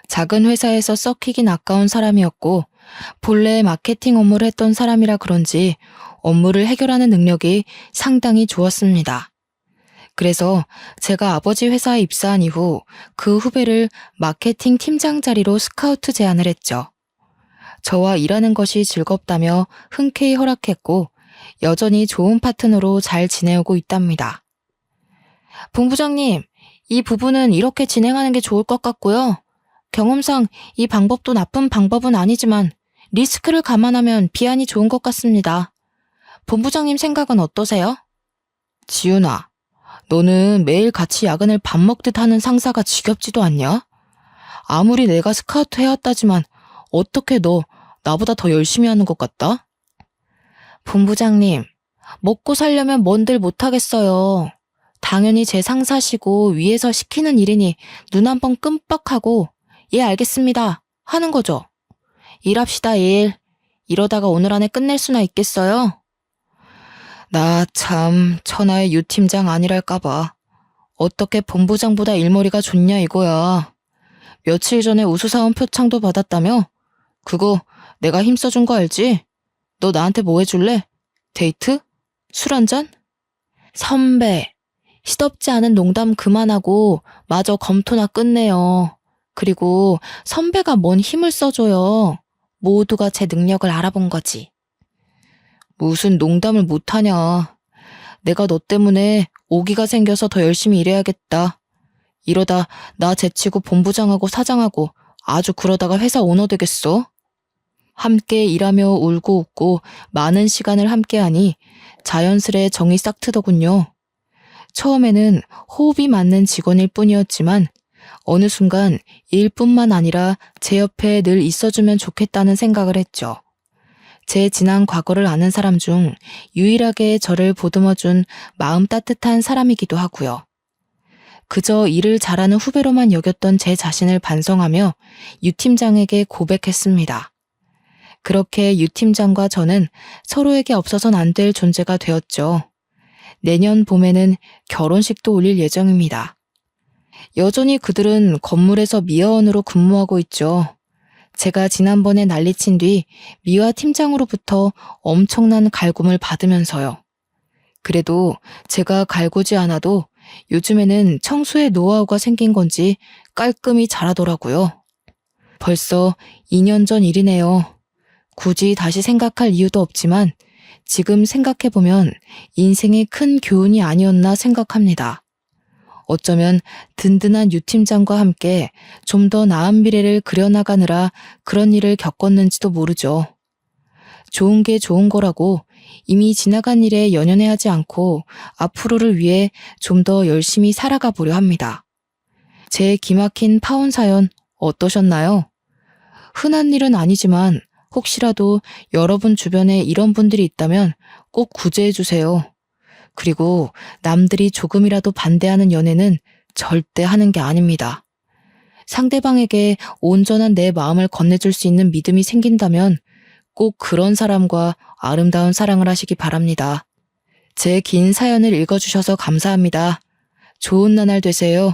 작은 회사에서 썩히긴 아까운 사람이었고 본래 마케팅 업무를 했던 사람이라 그런지 업무를 해결하는 능력이 상당히 좋았습니다. 그래서 제가 아버지 회사에 입사한 이후 그 후배를 마케팅 팀장 자리로 스카우트 제안을 했죠. 저와 일하는 것이 즐겁다며 흔쾌히 허락했고 여전히 좋은 파트너로 잘 지내오고 있답니다. 본부장님, 이 부분은 이렇게 진행하는 게 좋을 것 같고요. 경험상 이 방법도 나쁜 방법은 아니지만 리스크를 감안하면 비안이 좋은 것 같습니다. 본부장님 생각은 어떠세요? 지윤아, 너는 매일 같이 야근을 밥 먹듯 하는 상사가 지겹지도 않냐? 아무리 내가 스카우트 해왔다지만 어떻게 너 나보다 더 열심히 하는 것 같다? 본부장님, 먹고 살려면 뭔들 못하겠어요. 당연히 제 상사시고 위에서 시키는 일이니 눈 한 번 끔뻑하고 예 알겠습니다 하는 거죠. 일합시다 일. 이러다가 오늘 안에 끝낼 수나 있겠어요? 나 참 천하의 유 팀장 아니랄까봐. 어떻게 본부장보다 일머리가 좋냐 이거야. 며칠 전에 우수사원 표창도 받았다며? 그거 내가 힘써준 거 알지? 너 나한테 뭐 해줄래? 데이트? 술 한잔? 선배, 시덥지 않은 농담 그만하고 마저 검토나 끝내요. 그리고 선배가 뭔 힘을 써줘요. 모두가 제 능력을 알아본 거지. 무슨 농담을 못하냐. 내가 너 때문에 오기가 생겨서 더 열심히 일해야겠다. 이러다 나 제치고 본부장하고 사장하고 아주 그러다가 회사 오너 되겠어. 함께 일하며 울고 웃고 많은 시간을 함께하니 자연스레 정이 싹 트더군요. 처음에는 호흡이 맞는 직원일 뿐이었지만 어느 순간 일뿐만 아니라 제 옆에 늘 있어주면 좋겠다는 생각을 했죠. 제 지난 과거를 아는 사람 중 유일하게 저를 보듬어준 마음 따뜻한 사람이기도 하고요. 그저 일을 잘하는 후배로만 여겼던 제 자신을 반성하며 유 팀장에게 고백했습니다. 그렇게 유 팀장과 저는 서로에게 없어선 안 될 존재가 되었죠. 내년 봄에는 결혼식도 올릴 예정입니다. 여전히 그들은 건물에서 미화원으로 근무하고 있죠. 제가 지난번에 난리친 뒤 미화 팀장으로부터 엄청난 갈굼을 받으면서요. 그래도 제가 갈구지 않아도 요즘에는 청소의 노하우가 생긴 건지 깔끔히 잘하더라고요. 벌써 2년 전 일이네요. 굳이 다시 생각할 이유도 없지만 지금 생각해보면 인생의 큰 교훈이 아니었나 생각합니다. 어쩌면 든든한 유 팀장과 함께 좀 더 나은 미래를 그려나가느라 그런 일을 겪었는지도 모르죠. 좋은 게 좋은 거라고 이미 지나간 일에 연연해하지 않고 앞으로를 위해 좀 더 열심히 살아가 보려 합니다. 제 기막힌 파혼 사연 어떠셨나요? 흔한 일은 아니지만 혹시라도 여러분 주변에 이런 분들이 있다면 꼭 구제해 주세요. 그리고 남들이 조금이라도 반대하는 연애는 절대 하는 게 아닙니다. 상대방에게 온전한 내 마음을 건네줄 수 있는 믿음이 생긴다면 꼭 그런 사람과 아름다운 사랑을 하시기 바랍니다. 제 긴 사연을 읽어주셔서 감사합니다. 좋은 나날 되세요.